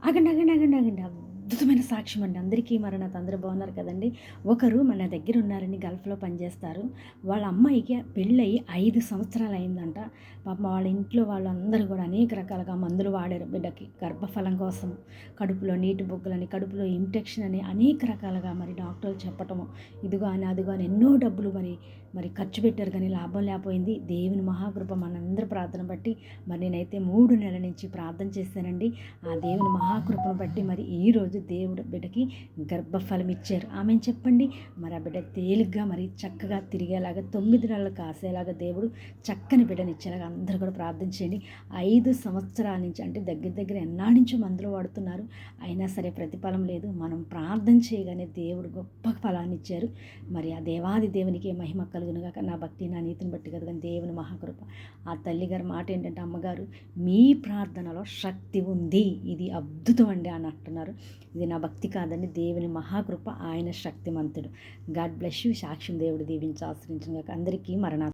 ఆగండి, ఆగండి, ఆగండి, ఆగండి. అద్భుతమైన సాక్ష్యం అండి. అందరికీ మరణాత అందరూ బాగున్నారు కదండీ! ఒకరు మన దగ్గర ఉన్నారండి, గల్ఫ్‌లో పనిచేస్తారు. వాళ్ళ అమ్మాయికి పెళ్ళయి 5 సంవత్సరాలయిందంట. పాపం వాళ్ళ ఇంట్లో వాళ్ళందరూ గూడా అనేక రకాలుగా మందులు వాడారు బిడ్డకి. గర్భఫలం కోసం, కడుపులో నీటి బొగ్గలని, కడుపులో ఇన్ఫెక్షన్ అని అనేక రకాలుగా మరి డాక్టర్లు చెప్పటము, ఇదిగో అని, అదిగో అని ఎన్నో డబ్బులు మరి ఖర్చు పెట్టారు కానీ లాభం లేకపోయింది. దేవుని మహాకృప మనందరి ప్రార్థన బట్టి మరి నేనైతే 3 నెలల నుంచి ప్రార్థన చేశానండి. ఆ దేవుని మహాకృపను బట్టి మరి ఈరోజు దేవుడు బిడ్డకి గర్భఫలం ఇచ్చారు. ఆమెను చెప్పండి. మరి ఆ బిడ్డ తేలిగ్గా మరి చక్కగా తిరిగేలాగా 9 నెలలు కాసేలాగా దేవుడు చక్కని బిడ్డనిచ్చేలాగా అందరూ కూడా ప్రార్థన చేయండి. 5 సంవత్సరాల నుంచి అంటే దగ్గర దగ్గర ఎన్నాళ్ళ నుంచో మందులు వాడుతున్నారు. అయినా సరే ప్రతిఫలం లేదు. మనం ప్రార్థన చేయగానే దేవుడు గొప్ప ఫలాన్ని ఇచ్చారు. మరి ఆ దేవాది దేవునికి మహిమ కలుగునుగాక. నా భక్తి నా నీతిని బట్టి కదా కానీ దేవుని మహాకృప. ఆ తల్లిగారి మాట ఏంటంటే, అమ్మగారు మీ ప్రార్థనలో శక్తి ఉంది, ఇది అద్భుతం అండి అని అంటున్నారు. ఇది నా భక్తి కాదండి, దేవుని మహాకృప, ఆయన శక్తిమంతుడు. God bless you. సాక్ష్యం దేవుడు దీవించి ఆశ్రయించిన గాక. అందరికీ మరణాలు.